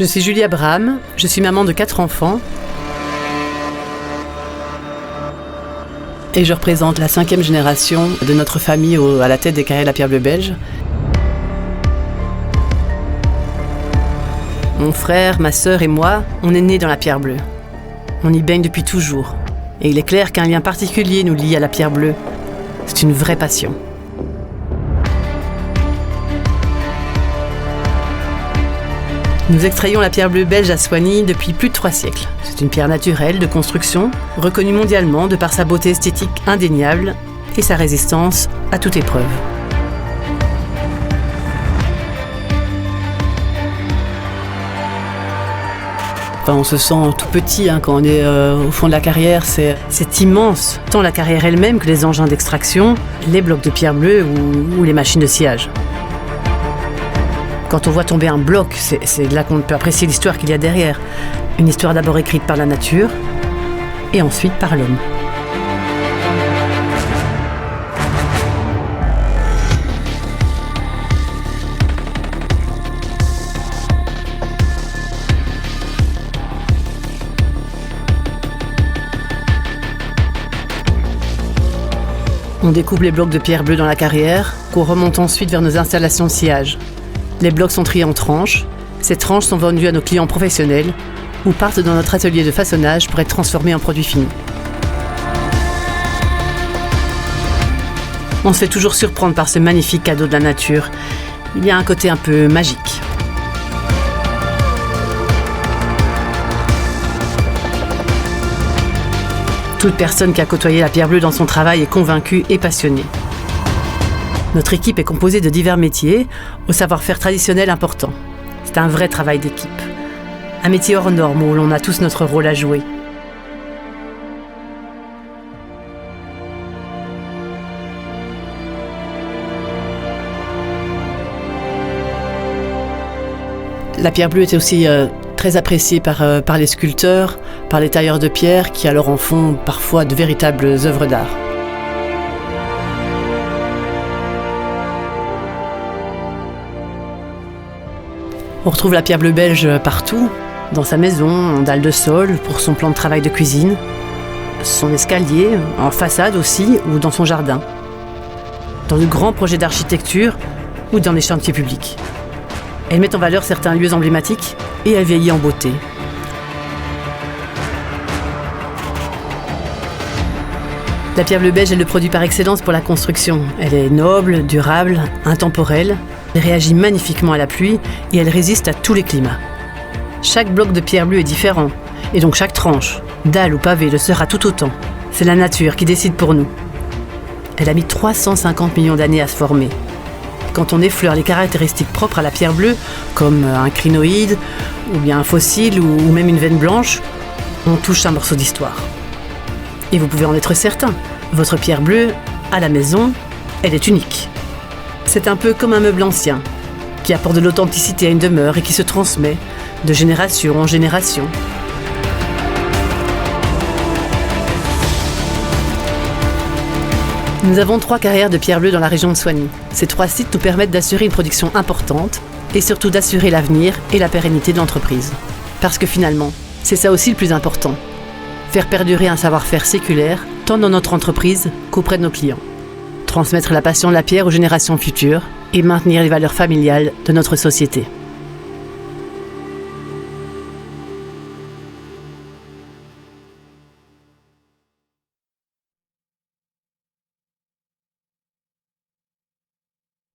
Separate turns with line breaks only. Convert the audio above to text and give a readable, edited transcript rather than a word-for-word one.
Je suis Julie Abraham, je suis maman de 4 enfants et je représente la 5e génération de notre famille à la tête des carrières de la Pierre Bleue belge. Mon frère, ma sœur et moi, on est nés dans la Pierre Bleue. On y baigne depuis toujours. Et il est clair qu'un lien particulier nous lie à la Pierre Bleue. C'est une vraie passion. Nous extrayons la Pierre Bleue belge à Soignies depuis plus de 3 siècles. C'est une pierre naturelle de construction, reconnue mondialement de par sa beauté esthétique indéniable et sa résistance à toute épreuve. Enfin, on se sent tout petit quand on est au fond de la carrière, c'est immense, tant la carrière elle-même que les engins d'extraction, les blocs de pierre bleue ou les machines de sciage. Quand on voit tomber un bloc, c'est là qu'on peut apprécier l'histoire qu'il y a derrière. Une histoire d'abord écrite par la nature et ensuite par l'homme. On découpe les blocs de pierre bleue dans la carrière, qu'on remonte ensuite vers nos installations de sciage. Les blocs sont triés en tranches. Ces tranches sont vendues à nos clients professionnels ou partent dans notre atelier de façonnage pour être transformés en produits finis. On se fait toujours surprendre par ce magnifique cadeau de la nature. Il y a un côté un peu magique. Toute personne qui a côtoyé la pierre bleue dans son travail est convaincue et passionnée. Notre équipe est composée de divers métiers, au savoir-faire traditionnel important. C'est un vrai travail d'équipe. Un métier hors norme où l'on a tous notre rôle à jouer. La pierre bleue est aussi très appréciée par les sculpteurs, par les tailleurs de pierre qui alors en font parfois de véritables œuvres d'art. On retrouve la Pierre Bleue belge partout, dans sa maison, en dalle de sol, pour son plan de travail de cuisine, son escalier, en façade aussi, ou dans son jardin, dans de grands projets d'architecture ou dans les chantiers publics. Elle met en valeur certains lieux emblématiques et elle vieillit en beauté. La Pierre Bleue belge est le produit par excellence pour la construction. Elle est noble, durable, intemporelle. Elle réagit magnifiquement à la pluie et elle résiste à tous les climats. Chaque bloc de pierre bleue est différent, et donc chaque tranche, dalle ou pavé le sera tout autant. C'est la nature qui décide pour nous. Elle a mis 350 millions d'années à se former. Quand on effleure les caractéristiques propres à la pierre bleue, comme un crinoïde, ou bien un fossile, ou même une veine blanche, on touche un morceau d'histoire. Et vous pouvez en être certain, votre pierre bleue, à la maison, elle est unique. C'est un peu comme un meuble ancien, qui apporte de l'authenticité à une demeure et qui se transmet de génération en génération. Nous avons 3 carrières de pierre bleue dans la région de Soignies. Ces 3 sites nous permettent d'assurer une production importante et surtout d'assurer l'avenir et la pérennité de l'entreprise. Parce que finalement, c'est ça aussi le plus important. Faire perdurer un savoir-faire séculaire, tant dans notre entreprise qu'auprès de nos clients. Transmettre la passion de la pierre aux générations futures et maintenir les valeurs familiales de notre société.